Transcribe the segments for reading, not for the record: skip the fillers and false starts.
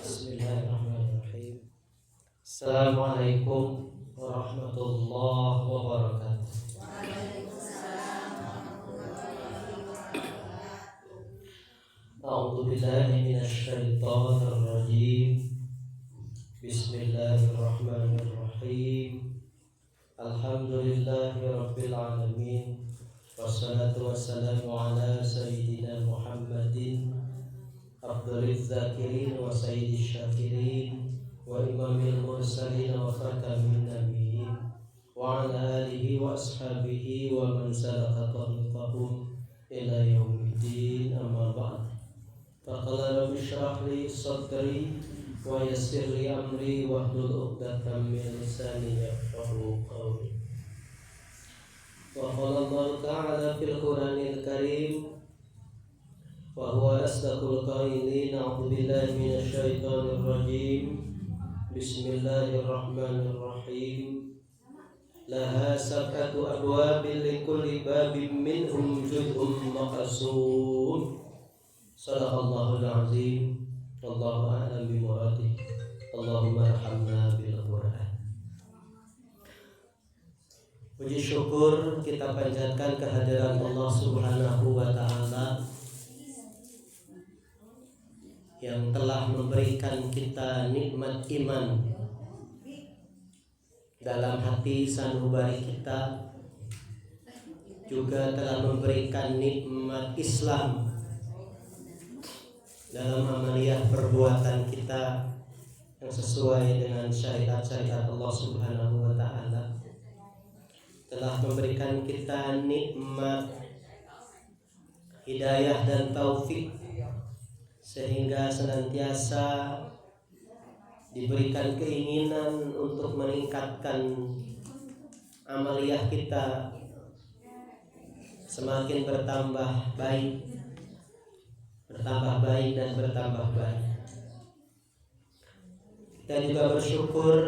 Bismillahirrahmanirrahim. Assalamualaikum warahmatullahi wabarakatuh. A'udzu billahi minasyaitonir rajim. Bismillahirrahmanirrahim. Alhamdulillahi rabbil alamin. Wassalatu wassalamu ala sayyidina Muhammadin afdhaliz zakirin wa sayyidish syakirin wa imamil mursalin wa khatamin nabiyyin wa ala alihi wa ashabihi wa man salaka tariqahum ila yaumiddin, amma ba'd. Faqala rabbi shrah li sadri wa yassir li amri wahlul 'uqdatam min lisani yafqahu qawli. Wa qala Allah ta'ala fil Qur'anil Karim wa huwa asdaqul qailin. A'udzu billahi minasy syaithanir rajim. Bismillahirrahmanirrahim. Laha sab'atu abwabin likulli babin minhum juz'un maqsum. Shadaqallahul azim. Wallahu a'lam bimuradih. Allahumma arhamna bil Qur'an. Puji syukur kita panjatkan kehadiran Allah Subhanahu wa ta'ala yang telah memberikan kita nikmat iman dalam hati sanubari kita, juga telah memberikan nikmat Islam dalam amaliyah perbuatan kita yang sesuai dengan syariat-syariat Allah Subhanahu wa ta'ala. Telah memberikan kita nikmat hidayah dan taufik sehingga senantiasa diberikan keinginan untuk meningkatkan amaliyah kita semakin bertambah baik dan bertambah baik. Kita juga bersyukur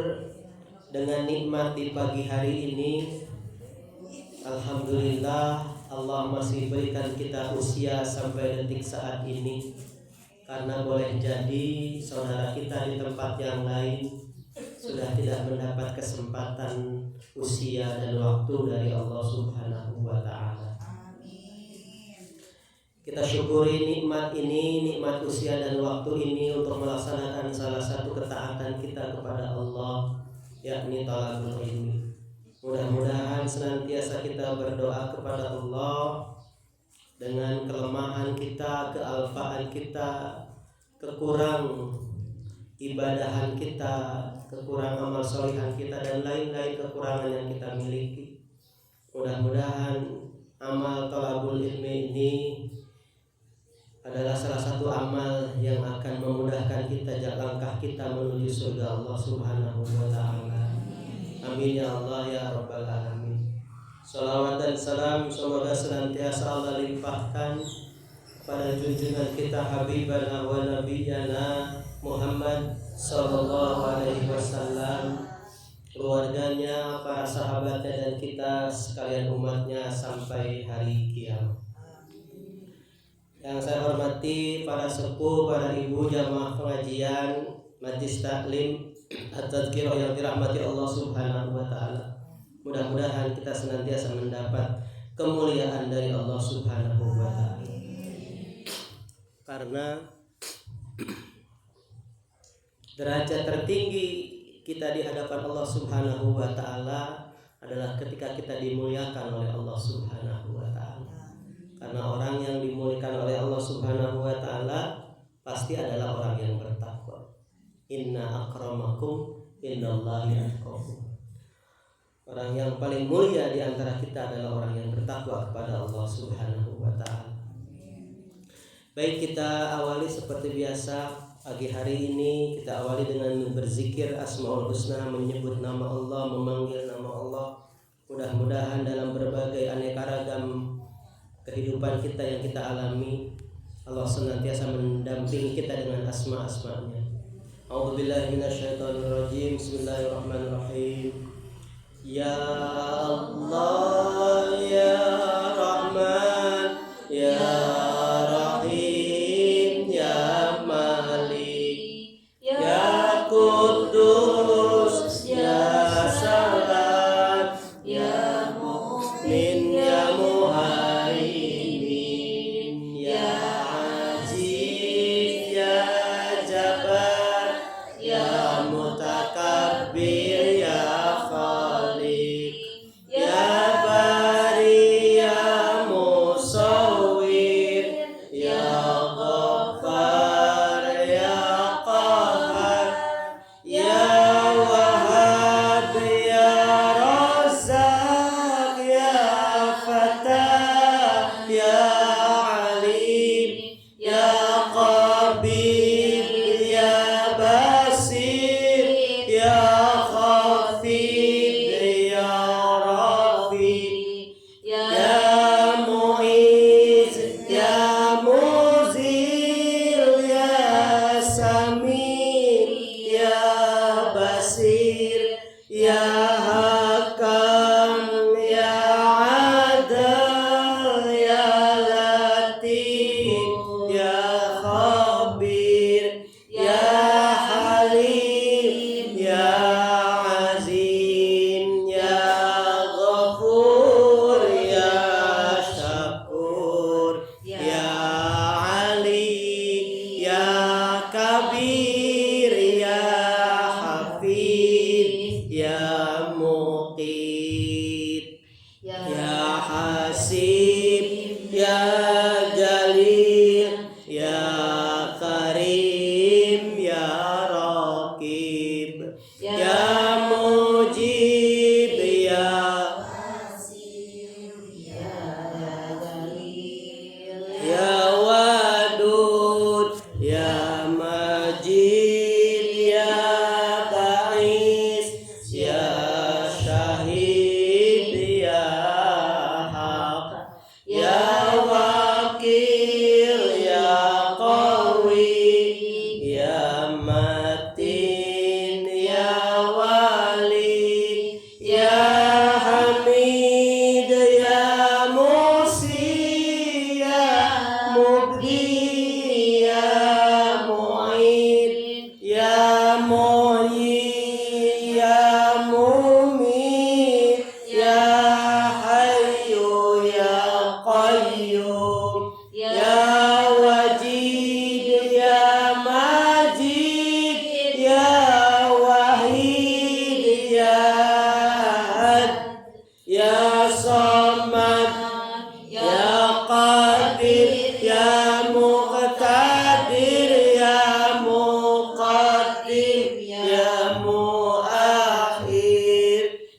dengan nikmat di pagi hari ini. Alhamdulillah, Allah masih berikan kita usia sampai detik saat ini, karena boleh jadi saudara kita di tempat yang lain sudah tidak mendapat kesempatan usia dan waktu dari Allah Subhanahu wa ta'ala. Kita syukuri nikmat ini, nikmat usia dan waktu ini untuk melaksanakan salah satu ketaatan kita kepada Allah, yakni talabul ilmi. Mudah-mudahan senantiasa kita berdoa kepada Allah dengan kelemahan kita, kealfaan kita, kekurang ibadahan kita, kekurang amal solihan kita, dan lain-lain kekurangan yang kita miliki. Mudah-mudahan amal talabul ilmi ini adalah salah satu amal yang akan memudahkan kita langkah kita menuju surga Allah Subhanahu wa ta'ala. Amin ya Allah ya rabbal alamin. Salawat dan salam semoga senantiasa Allah limpahkan pada junjungan kita Habibana wa Nabiyana Muhammad sallallahu alaihi wasallam, keluarganya, para sahabatnya, dan kita sekalian umatnya sampai hari kiamat. Yang saya hormati para sepuh, para ibu jamaah pengajian, majlis taklim at-tadhkirah yang dirahmati Allah Subhanahu wa ta'ala. Mudah-mudahan kita senantiasa mendapat kemuliaan dari Allah Subhanahu wa ta'ala. Karena derajat tertinggi kita di hadapan Allah Subhanahu wa ta'ala adalah ketika kita dimuliakan oleh Allah Subhanahu wa ta'ala. Karena orang yang dimuliakan oleh Allah Subhanahu wa ta'ala pasti adalah orang yang bertakwa. Inna akramakum indallahi atqakum. Orang yang paling mulia di antara kita adalah orang yang bertakwa kepada Allah Subhanahu wa ta'ala. Baik, kita awali seperti biasa pagi hari ini. Kita awali dengan berzikir Asmaul Husna, menyebut nama Allah, memanggil nama Allah. Mudah-mudahan dalam berbagai aneka ragam kehidupan kita yang kita alami, Allah senantiasa mendampingi kita dengan asma-asmanya. A'udzu billahi minasyaitonir rajim. Bismillahirrahmanirrahim. Ya Allah, ya Rahman, ya Rahim, ya Malik, ya ya kabir ya hafid ya muqit ya hasib ya jalil ya karim ya raqib ya mujib ya ya wadud ya majid ya ba'is ya syahid ya haq ya wakil ya qawi ya matin ya wali ya hamid ya musi ya mubdi ya mu'id ya muhyi ya mumit ya hayyu ya qayyum ya wajid ya majid ya wahid ya had ya samad ya qadir ya muqtadir ya muqaddim ya muakhir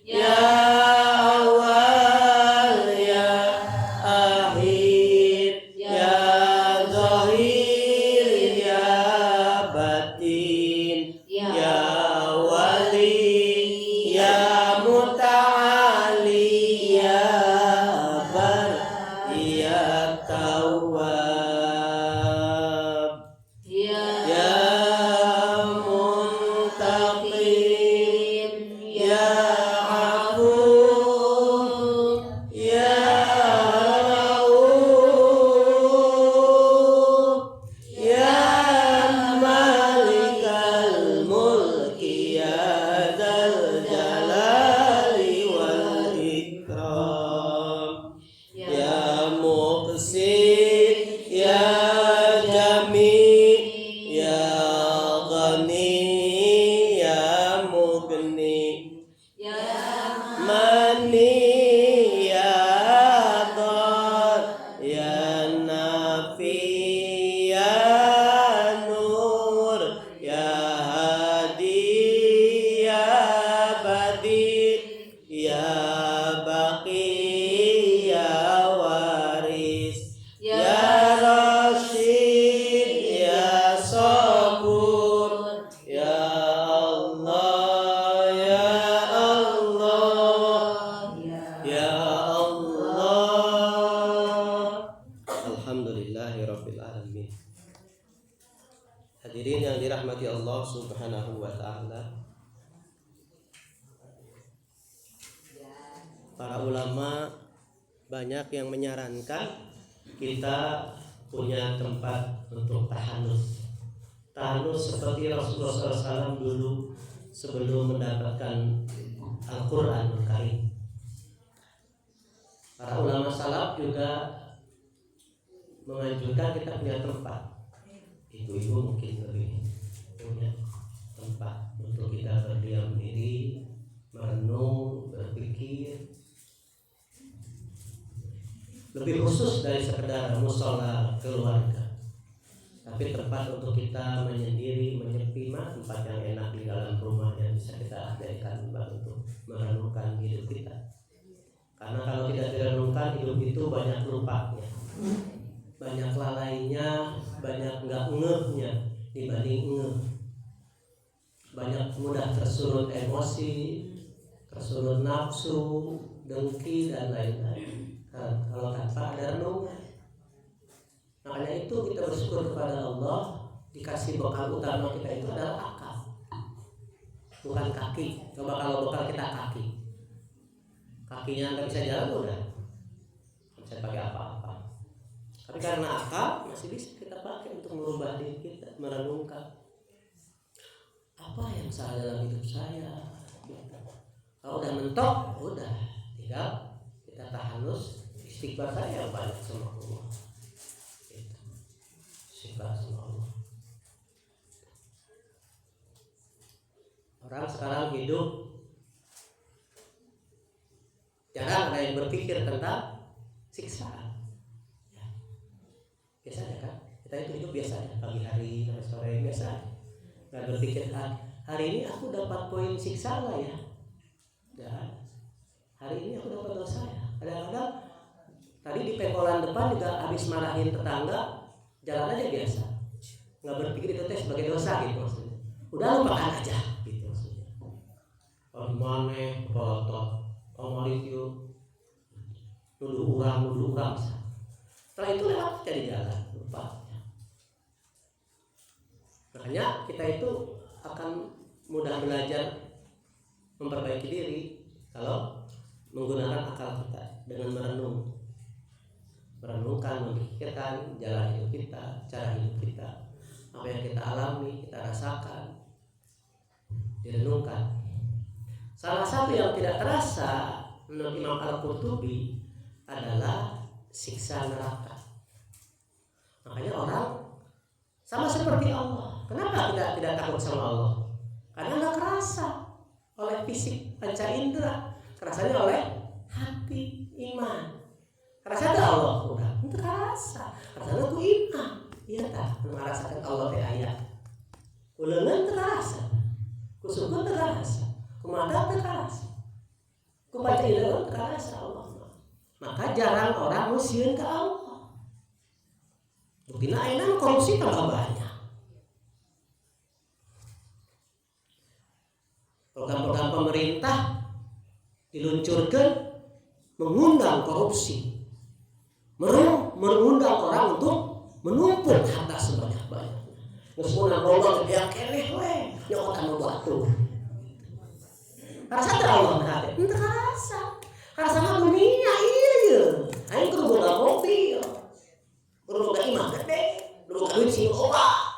ya awal ya akhir ya zahir ya batin ya wali ya muta'ali ya bar ya tawwab ya muntaqim ya afu ya rauf ya malikal mulki ya dzal jalali wal ikram ya muqsit ya jami ya ghani ya mugni mani ya dar ya nafi ya nur ya hadi ya badi ya baqi ya waris ya rasyid ya sabur ya Allah ya Allah ya Allah. Alhamdulillahirabbil alamin. Hadirin yang dirahmati Allah Subhanahu wa taala. Para ulama banyak yang menyarankan kita punya tempat untuk tahanus. Tahanus seperti Rasulullah SAW dulu sebelum mendapatkan Al-Quranul Karim. Para ulama salaf juga menganjurkan kita punya tempat. Ibu-ibu mungkin lebih punya tempat untuk kita berdiam diri, merenung, berpikir. Lebih khusus dari sekedar musola keluarga, tapi tempat untuk kita menyendiri, menyepi, tempat yang enak di dalam rumah yang bisa kita abaikan untuk merenungkan hidup kita. Karena kalau tidak direnungkan, hidup itu banyak lupanya, banyak lalainya, banyak nggak ngehnya dibanding ngeh. Banyak mudah tersulut emosi, tersulut nafsu, dengki dan lain-lain. Kalau tanpa ada renungan. Makanya itu kita bersyukur kepada Allah, dikasih bekal utama kita itu adalah akal, bukan kaki. Coba kalau bekal kita kaki, kakinya nggak bisa jalan udah nggak bisa pakai apa-apa. Tapi karena akal masih bisa kita pakai untuk merubah diri kita, merenungkan apa yang salah dalam hidup saya. Kalau udah mentok, udah tinggal kita tahanus, istighfar saya banyak sama Allah. Istighfar sama Allah. Orang sekarang hidup jarang ada yang berpikir tentang siksaan. Ya. Biasa aja kan? Kita itu hidup biasa aja, pagi hari sampai sore biasa aja. Nggak berpikir hari ini aku dapat poin siksa lah ya. Dan hari ini aku dapat dosa ya. Kadang-kadang tadi di pengkolan depan juga habis marahin tetangga, jalan aja biasa. Nggak berpikir itu teh sebagai dosa gitu maksudnya. Udah lupakan aja gitu maksudnya. Oh mana foto, oh review, nuduh orang. Setelah itu lewat jadi jalan, lupa. Makanya kita itu akan mudah belajar memperbaiki diri kalau menggunakan akal kita dengan merenungkan, memikirkan jalan hidup kita, cara hidup kita, apa yang kita alami, kita rasakan, direnungkan. Salah satu yang tidak terasa menurut Imam Al-Qurtubi adalah siksa neraka. Makanya orang sama seperti Allah. Kenapa tidak takut sama Allah? Karena nggak kerasa oleh fisik panca indera, kerasanya oleh hati iman. Kerasa Allah udah, itu kerasa. Kerasanya ku iman, iya tak merasakan Allah teh ayat. Ulengan terasa, kusukun terasa, kumata terasa, kupanca indera terasa Allah. Maka jarang orang musyiin ke Allah. Buktinya enak korupsi tambah banyak. Program-program pemerintah diluncurkan mengundang korupsi, mengundang orang untuk menumpuk harta sebanyak-banyaknya. Ngespunan rombong yang keleh weh, nyokotan batu. Rasa Allah berarti, ente rasa mah dunia iya. Aing kudu boga mobil, kudu boga imah gede, kudu boga duit sing loba.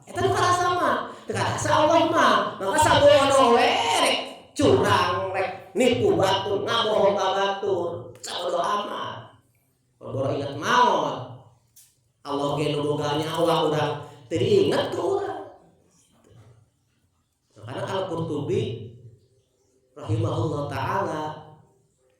Eta nu karasa mah, teu karasa Allah mah. Maka sabodo we rek curang rek nipu batur, ngabohong ka batur, sabodo amat. Boro ingat maot. Allah ge nu boga nyawa urang teu diinget ku urang. Karena Al-Qurtubi rahimahullah taala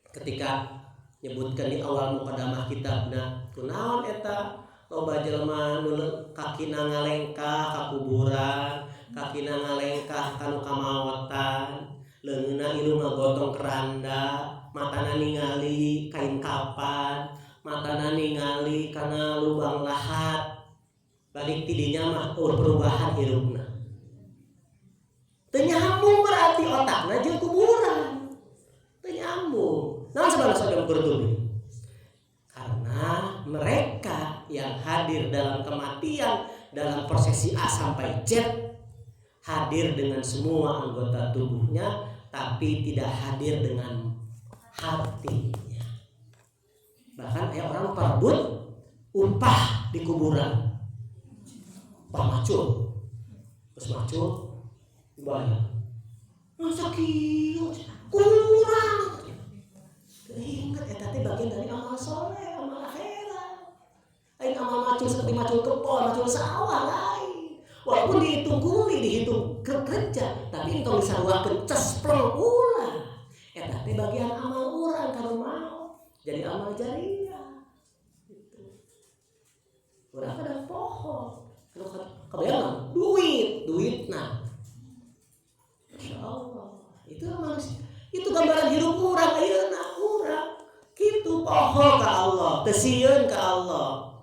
ketika nyebutkan di awal mukadamah kitabna kunaon eta loba jelema nu kakina ngalengkah ka kuburan, kakina ngalengkah kanu kamawotan, leungeunna ieu ngagotong keranda, matana ningali kain kapan, matana ningali kana lubang lahat, balik tidinya mah perubahan hirupna. Teu nyambung berarti otakna jeung kuburan. Teu nyambung. Nah sebenarnya Qurtubi. Karena mereka yang hadir dalam kematian dalam prosesi A sampai Z hadir dengan semua anggota tubuhnya tapi tidak hadir dengan hatinya. Bahkan ada orang perebut upah di kuburan. Upah macul. Terus macul dibayar. Masa kieu kurang. Ingat eta teh bagian dari amal soleh, amal akhirat. Lain amal macul seperti macul kebon, macul sawah lain. Walaupun dihitung kuli, dihitung kerja, tapi engkau disarwakeun cespleng ulah. Eta teh bagian amal urang kalau mau jadi amal jariah. Gitu. Urang kadang poho. Kalau kebayang duit nah. Masya Allah. Itu manusia. Itu gambaran hidup urang ayeuna urang. Kitu poho ka Allah, teu sieun ka Allah.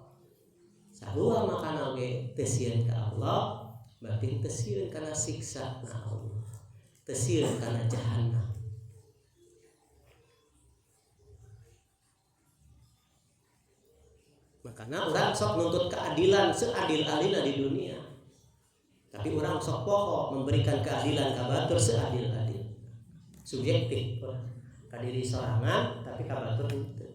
Sarua makana oge teu sieun ka Allah, berarti teu sieun kana siksa na Allah. Teu sieun kana jahanam. Makanya orang sok nuntut keadilan seadil-adilna di dunia. Tapi orang sok poho memberikan keadilan ka batur seadil-adil. Subjektif ka diri sorangan tapi ka batur henteu.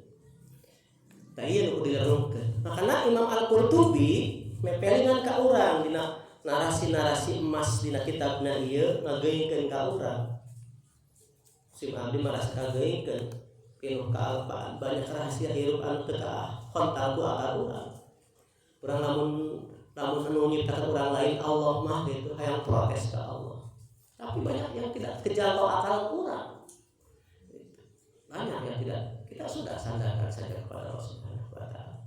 Tah ieu nu dilerungkeun. Makana Imam Al-Qurtubi mepelingan ka urang dina narasi-narasi emas dina kitabna ieu ngageuingkeun ka urang. Si abdi maras kageuingkeun pinuh kaalpaan banyak rahasia hirup anu teu kontal ku akal urang. Urang lamun anu nyiptakeun urang lain Allah mah gitu hayang protes ka Allah. Tapi tapi banyak yang tidak kejangkau akal kurang. Banyak yang tidak, kita sudah sandarkan saja kepada Allah Subhanahu wa taala.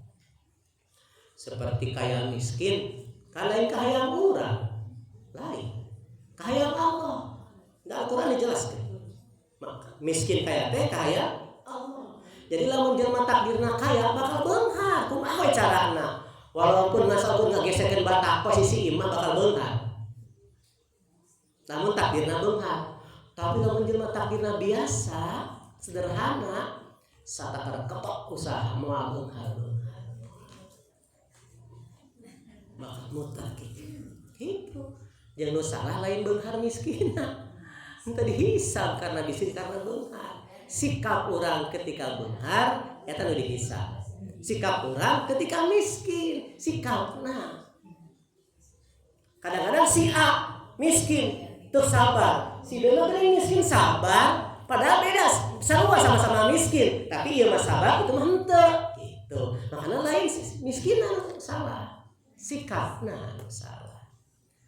Seperti kaya miskin, kalain kahayang urang, lain. Kahayang Allah. Dalam Al-Qur'an dijelaskan. Maka miskin kaya teh kaya Allah. Jadi lamun jelema takdirna kaya bakal beunghar, kumaha we carana? Walaupun masalahun ngagesekeun batak posisi iman bakal beunghar. Namun takdirna beunghar. Tapi lamun jelema takdirna biasa, sederhana, satakar ketok usaha moal beunghar. Bakal mutar gitu. Yang nu salah lain beunghar miskinna. Entah dihisab karena miskin karena beunghar. Sikap orang ketika beunghar eta nu dihisab. Sikap orang ketika miskin, sikapna. Kadang-kadang si A miskin teu sabar, si B mah miskin sabar, padahal beda sarua sama-sama miskin, tapi ieu mah sabar itu mah henteu gitu. Makanya lain miskin salah, sikapna salah.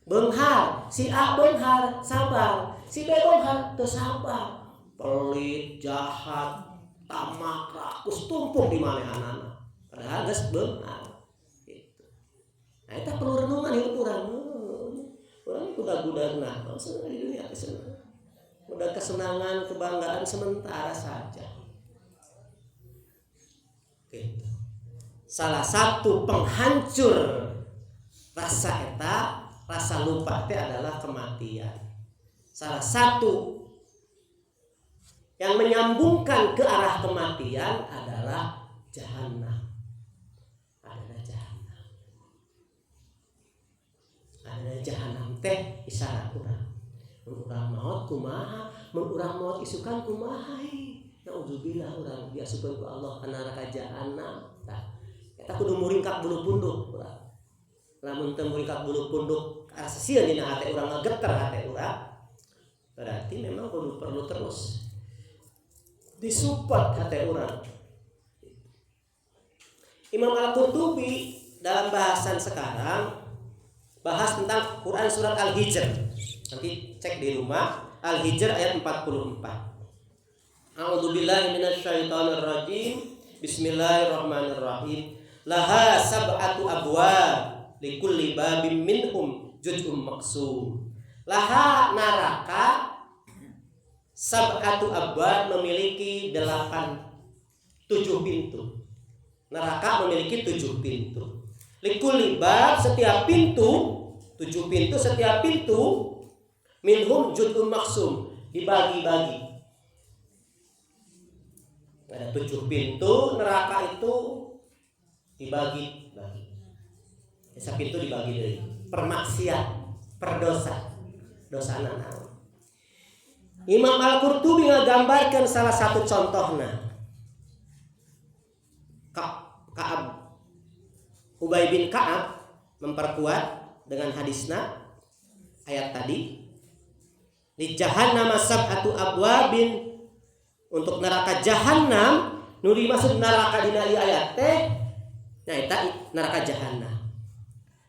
Beunghar, si A beunghar sabar, si B beunghar teu sabar, pelit, jahat, tamak, rakus tumpuk di manehanana. Padahal geus beunghar. Gitu. Nah, eta perlu renungan hidup urang. Urang budak-budakna, maksudna di dunia kesenangan. Udah kesenangan, kebanggaan sementara saja. Gitu. Salah satu penghancur rasa eta, rasa lupa itu adalah kematian. Salah satu yang menyambungkan ke arah kematian adalah jahanam. Adalah jahanam. Adalah jahanam teh isyarat urang. Mun urang maot kumaha? Mun urang maot isukan kumaha? Nauzubillah urang diasukeun ku Allah ka neraka jahanam. Tah, eta kudu muringkak bulu punduk urang. Lamun teu muringkak bulu punduk asieun dina hate urang ngageter hate urang, berarti memang perlu terus disupport hate urang. Imam Al-Qurtubi dalam bahasan sekarang bahas tentang Quran surat Al-Hijr. Nanti cek di rumah Al-Hijr ayat 44. A'udzubillahi minasyaitonirrajim. Bismillahirrahmanirrahim. Laha sab'atu abwab likulli babim minhum juz'um maqsum. Laha neraka sab'atu abwab memiliki 7 pintu. Neraka memiliki 7 pintu. Likulli bab setiap pintu, 7 pintu setiap pintu minhum juz'um maqsum dibagi-bagi. Ada 7 pintu neraka itu dibagi-bagi. Setiap pintu dibagi dari permaksiat, perdosa, dosa naon. Imam Al-Qurtubi ngagambarkan salah satu contohnya. Ka'ab Ubay bin Ka'ab memperkuat dengan hadisna ayat tadi. Di jahannam sab'atu abwabin, untuk neraka jahanam nu dimaksud neraka dina ieu ayat teh nah eta neraka jahanam.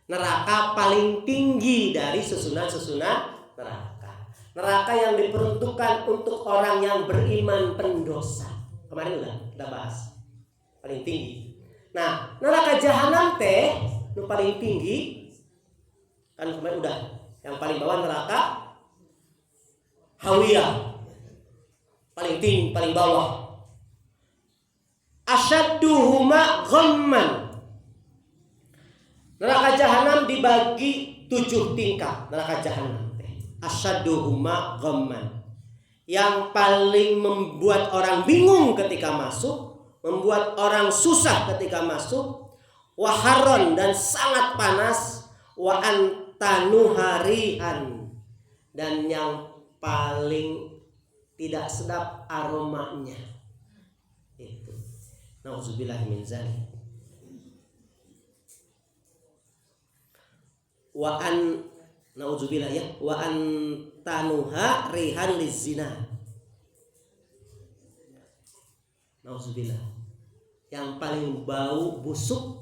Neraka paling tinggi dari susunan-susunan neraka. Neraka yang diperuntukkan untuk orang yang beriman pendosa. Kemarin udah kita bahas. Paling tinggi. Nah, neraka jahanam teh nu paling tinggi kan kemarin udah. Yang paling bawah neraka hawiyah. Paling tinggi, paling bawah. Asyadduhuma ghamman. Neraka jahanam dibagi 7 tingkat. Neraka jahanam teh asyadduhuma ghamman. Yang paling membuat orang bingung ketika masuk, membuat orang susah ketika masuk, waharon dan sangat panas, wa antanuharihan, dan yang paling tidak sedap aromanya. Itu. Nauzubillahi min dzalik. Wa an nauzubillah ya, wa antanuha rihan lizina. Nauzubillah. Yang paling bau busuk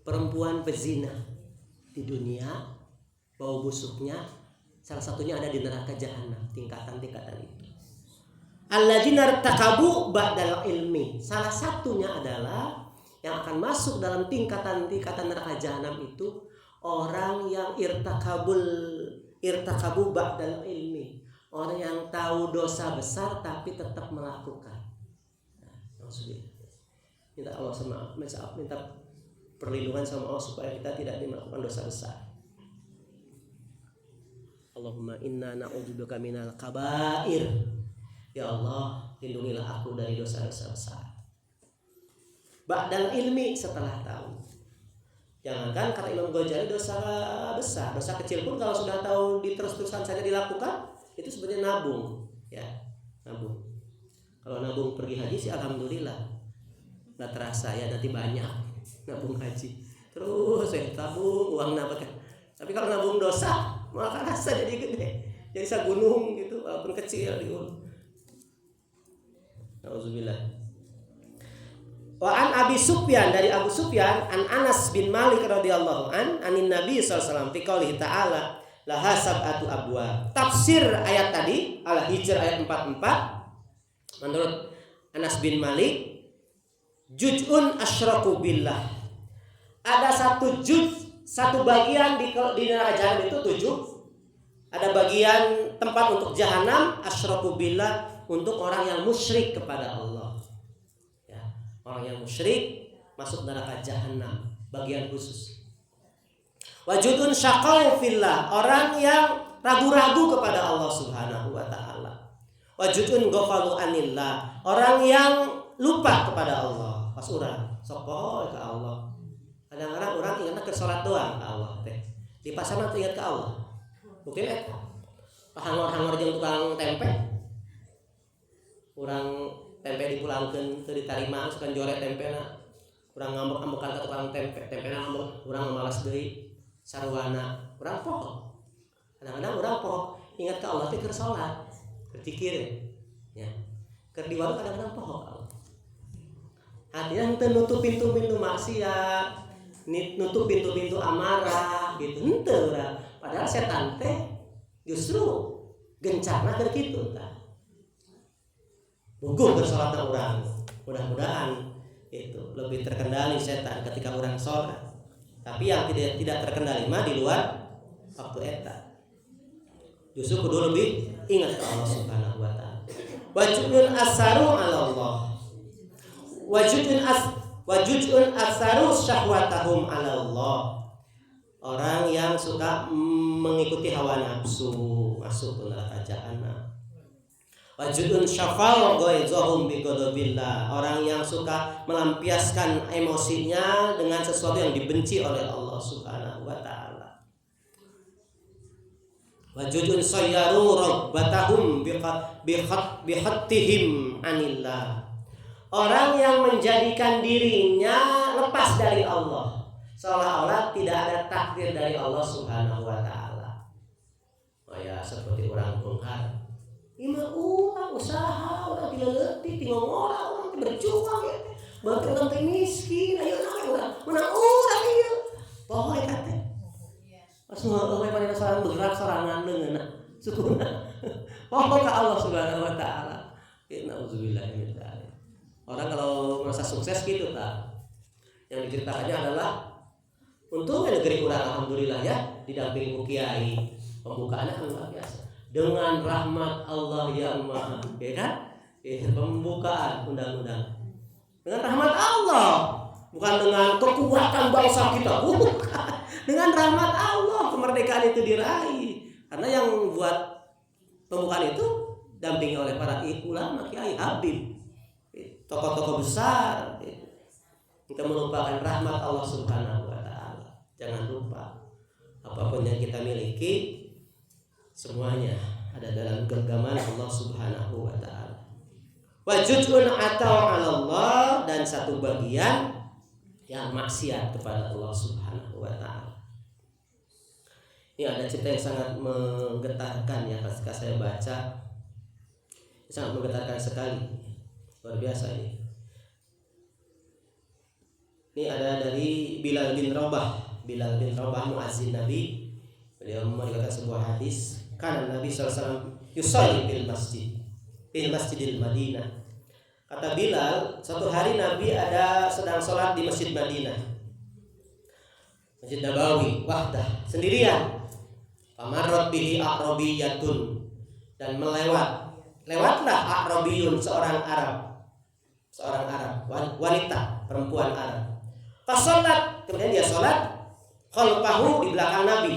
perempuan pezina di dunia, bau busuknya Salah satunya ada di neraka jahanam, tingkatan-tingkatan itu. Alladzina irtakabu ba'dal ilmi. Salah satunya adalah yang akan masuk dalam tingkatan-tingkatan neraka jahanam itu orang yang irtakabu ba'dal ilmi. Orang yang tahu dosa besar tapi tetap melakukan. Nah, maksudnya minta Allah minta perlindungan sama Allah supaya kita tidak melakukan dosa besar. Allahumma inna na'udzubika minal kabair. Ya Allah, lindungilah aku dari dosa-dosa besar. Ba'dal ilmi, setelah tahu. Jangankan kata Imam Ghazali dosa besar, dosa kecil pun kalau sudah tahu diterus-terusan saja dilakukan, itu sebenarnya nabung, ya, nabung. Kalau nabung pergi haji sih alhamdulillah, nggak terasa ya, nanti banyak nabung haji. Terus tabung uang nabung. Tapi kalau nabung dosa, malah rasa jadi gede, jadi segunung gitu, walaupun kecil gitu. Nauzubillah. Wa an Abi Sufyan, dari Abu Sufyan, an Anas bin Malik radhiyallahu anin Nabi sallallahu alaihi wasallam fi qoulihi ta'ala laha sab'atu abwab. Tafsir ayat tadi Al-Hijr ayat 44 menurut Anas bin Malik, juz'un asyraku billah. Ada satu bagian di neraka jahanam itu 7. Ada bagian tempat untuk jahanam asyraku billah, untuk orang yang musyrik kepada Allah. Ya, orang yang musyrik masuk neraka jahanam, bagian khusus. Wajudun syaqau fillah, orang yang ragu-ragu kepada Allah Subhanahu wa taala. Wajudun ghafalu anillah, orang yang lupa kepada Allah. Pas urang sok ke Allah. Kadang-kadang orang ingatnya ke salat doang ke Allah teh. Di pasar mah ingat ke Allah. Mungkin eta. Hangor-hangor jeung tukang tempe. Urang tempe dipulangkeun teu ditarima sukan joret tempena. Urang ngambek-ambekan ka tukang tempe, tempena ngambek, urang malas deui. Sarwana, urang poho. Kadang-kadang urang poho ingat ke Allah teh keur salat, keur zikir ya. Keur di warung kadang-kadang poho ka Allah. Hatinya henteu nutup pintu-pintu maksiat, nutup pintu-pintu amarah gitu, henteu urang. Padahal setan teh justru gencarna keur kitu tah. Bukuh bersolatna urang. Mudah-mudahan itu lebih terkendali setan ketika orang sholat. Tapi yang tidak terkendali mah di luar waktu eta. Justru kudu lebih ingat ke Allah Subhanahu wa taala. Wajudun asaru 'ala Allah. Wajudun asaru syahwatahum 'ala Allah. Orang yang suka mengikuti hawa nafsu masuk ke neraka jahanam. Wajudun syafal ghaizahum bi ghadabillah, orang yang suka melampiaskan emosinya dengan sesuatu yang dibenci oleh Allah Subhanahu wa taala. Wajudun sayyaru rabbatahum bihattihim anillah, orang yang menjadikan dirinya lepas dari Allah, seolah-olah tidak ada takdir dari Allah Subhanahu wa taala. Oh ya, seperti orang pengkar. Ima orang usaha, orang tidak ngerti, tinggal orang berjuang ya. Bahkan orang teh miskin, ayo orang menang orang ieu. Poho eta teh. Pas ngeueuh pada sareng bergerak sorangan leungeunna, sukuna. Poho ka Allah Subhanahu wa taala. Nauzubillah min dzalik. Orang kalau merasa sukses gitu tak. Yang diceritakannya adalah untungnya negeri urang alhamdulillah ya, didampingi ku kiai. Pembukaannya kan luar biasa. Dengan rahmat Allah yang maha, ya kan? Pembukaan undang-undang dengan rahmat Allah, bukan dengan kekuatan bangsa kita, bukan. Dengan rahmat Allah kemerdekaan itu diraih. Karena yang buat pembukaan itu dampingi oleh para ulama, kiai, habib, tokoh-tokoh besar. Kita melupakan rahmat Allah Subhanahu wa taala. Jangan lupa apapun yang kita miliki, semuanya ada dalam genggaman Allah Subhanahu wa taala. Wajudun atau 'ala Allah, dan satu bagian yang maksiat kepada Allah Subhanahu wa taala. Ini ada cerita yang sangat menggetarkan ya, ketika saya baca. Sangat menggetarkan sekali. Luar biasa ini. Ini ada dari Bilal bin Rabah muazzin Nabi. Beliau meriwayatkan sebuah hadis, Karena Nabi SAW yusalli fil masjidil Madinah. Kata Bilal, suatu hari Nabi sedang sholat di Masjid Madinah, Masjid Nabawi, wahdah, sendirian. Famarrat bihi a'rabiyatun, dan lewatlah a'rabiyun, seorang Arab, wanita, perempuan Arab. Fasolat, kemudian dia sholat khalfahu, di belakang Nabi.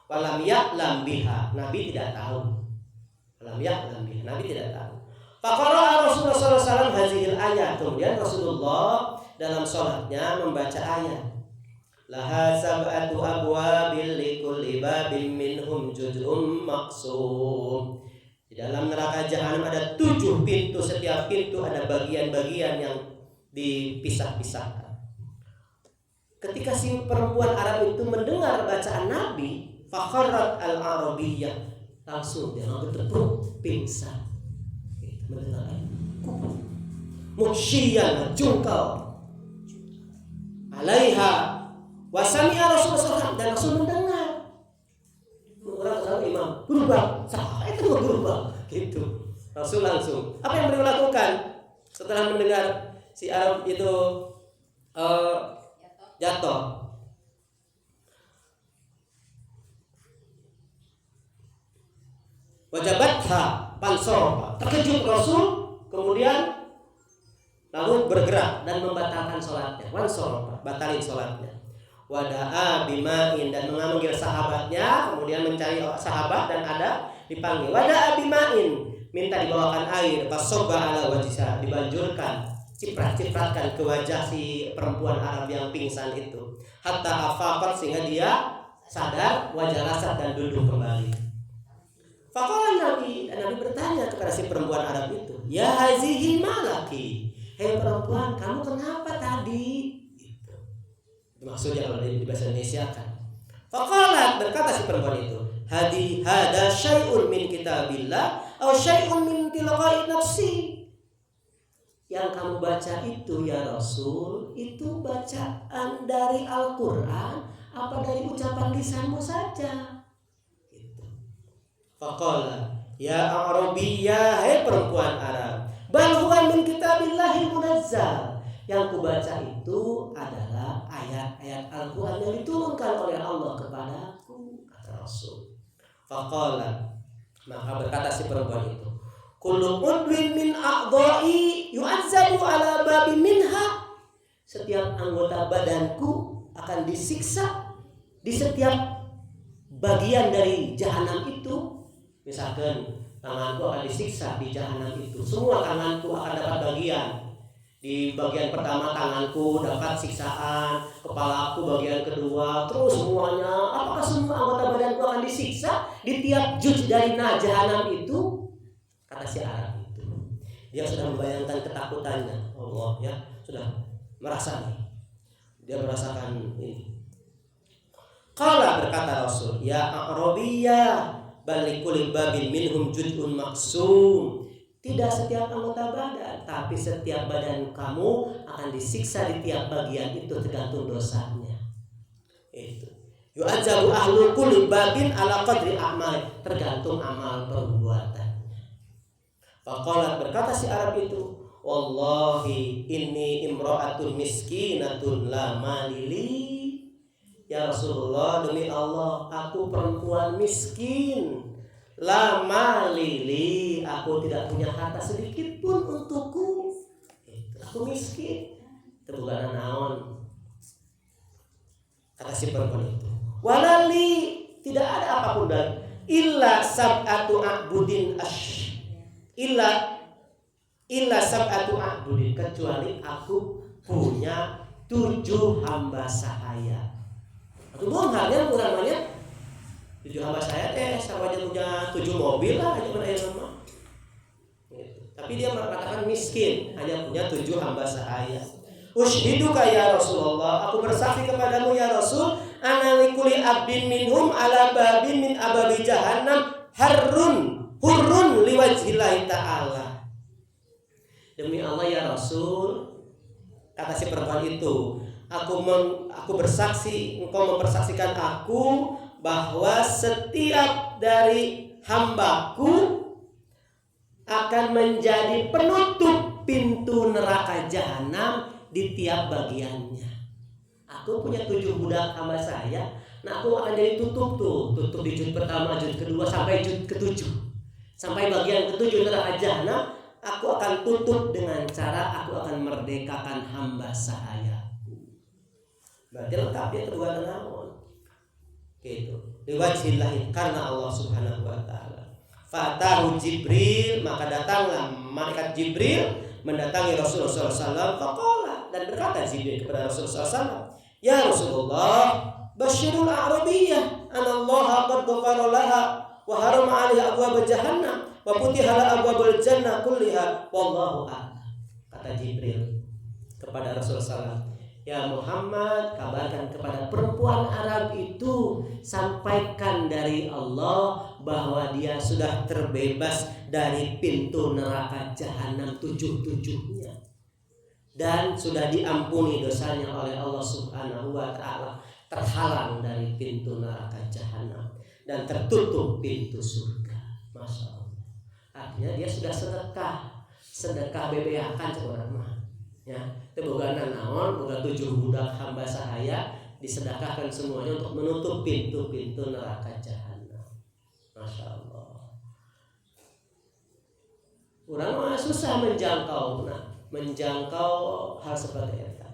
Walam ya'lam biha, Nabi tidak tahu. Nabi tidak tahu. Faqara'a Rasulullah SAW hazihil ayat. Kemudian Rasulullah dalam sholatnya membaca ayat. Laha sab'atu abwabil likulli babin minhum juz'um maqsum. Di dalam neraka jahanam ada 7 pintu, setiap pintu ada bagian-bagian yang dipisah-pisahkan. Ketika si perempuan Arab itu mendengar bacaan Nabi, fakharrat al-arabiyyah, langsung dia bertepuk pingsan. Mendengar muksyiyan, jungkal alaiha wa sami'a Rasulullah, dan Rasul mendengar. Orang tahu imam berubah, itu berubah gitu. Rasul langsung, apa yang beliau lakukan setelah mendengar si Arab itu jatuh? Wajabatha pansorofa, terkejut Rasul, kemudian lalu bergerak dan membatalkan sholatnya. Wansorofa, batalin sholatnya. Wada'a bima'in, dan memanggil sahabatnya, kemudian mencari sahabat dan ada dipanggil. Wada'a bima'in, minta dibawakan air. Fasobba ala wajisa, dibanjurkan, cipratkan ke wajah si perempuan Arab yang pingsan itu. Hatta afaqat, sehingga dia sadar, wajah rasat dan duduk kembali. Faqala Nabi, dan Nabi bertanya kepada si perempuan Arab itu, ya hazihi malaki, hei perempuan, kamu kenapa tadi? Itu maksudnya kalau di bahasa Indonesia kan. Faqala, berkata si perempuan itu, hada syai'un min kitabillah aw syai'un min tilqa'i nafsi. Yang kamu baca itu ya Rasul, itu bacaan dari Al-Quran apa dari ucapan lisanmu saja? Faqala ya Arabiyya, hai perempuan Arab, bal huwa min kitabillahil munazzal. Yang kubaca itu adalah ayat-ayat Al-Quran yang diturunkan oleh Allah kepadaku, kata Rasul. Faqala, maka berkata si perempuan itu, kullu udwin min a'dha'i yu'azzabu ala babi minha. Setiap anggota badanku akan disiksa di setiap bagian dari jahanam itu. Misalkan tanganku akan disiksa di jahanam itu, semua tanganku akan dapat bagian. Di bagian pertama tanganku dapat siksaan, kepalaku bagian kedua, terus semuanya. Apakah semua anggota badanku akan disiksa di tiap juz dari jahanam itu? Kata si Arab itu, dia sudah membayangkan ketakutannya. Allah ya, sudah merasa nih, dia merasakan ini. Qala, berkata Rasul, ya Arabiyya, balikul babin minhum juz'un maksum. Tidak setiap anggota badan, tapi setiap badan kamu akan disiksa di tiap bagian itu tergantung dosanya. Itu. Yu'adzabu ahlu kulli babin ala qadri a'mal, tergantung amal perbuatan. Faqalat, berkata si Arab itu, wallahi inni imra'atun miskinatun la malili. Ya Rasulullah, demi Allah, aku perempuan miskin, la malili, aku tidak punya harta sedikit pun untukku. Aku miskin. Itu bukan naon. Kata si perempuan itu, walali, tidak ada apapun dan illa sab'atu a'budin illa sab'atu a'budin, kecuali aku punya 7 hamba sahaya. Atau halnya namanya 7 hamba saya sama aja punya 7 mobil lah aja pada nama. Tapi dia mengatakan miskin, hanya punya 7 hamba sahaya. Ushiduka ya Rasulullah, aku bersaksi kepadamu ya Rasul, ana likuli abdin minhum ala babin min ababi jahannam hurrun liwajhillahi ta'ala. Demi Allah ya Rasul, kata si perempuan itu, aku bersaksi, engkau mempersaksikan aku bahwa setiap dari hambaku akan menjadi penutup pintu neraka jahanam di tiap bagiannya. Aku punya 7 budak hamba saya, nah aku akan jadi tutup di juz pertama, juz kedua sampai juz ke-7. Sampai bagian ke-7 neraka jahanam, aku akan tutup dengan cara aku akan merdekakan hamba saya. Berarti lengkap ya kedua namun. Gitu. Liwajhillahi, karena Allah Subhanahu wa taala. Fatahu Jibril, maka datanglah malaikat Jibril mendatangi Rasulullah SAW. Faqala, dan berkata Jibril kepada Rasulullah SAW, ya Rasulullah, basyirul a'rabiyah anallaha qad ghafara laha wa harama 'alaiha abwaab jahannam wa futiha laha abwaabul jannah kulliha wallahu a'lam. Kata Jibril kepada Rasulullah SAW, ya Muhammad, kabarkan kepada perempuan Arab itu, sampaikan dari Allah bahwa dia sudah terbebas dari pintu neraka jahanam 7-7-nya. Dan sudah diampuni dosanya oleh Allah Subhanahu wa taala, terhalang dari pintu neraka jahanam dan tertutup pintu surga. Masya Allah. Artinya dia sudah sedekah bebeakan seorang mah. Ya, tebogana naon, boga 7 budak hamba sahaya disedekahkan semuanya untuk menutup pintu-pintu neraka jahanam. Masya Allah. Orang mah susah menjangkau hal seperti itu.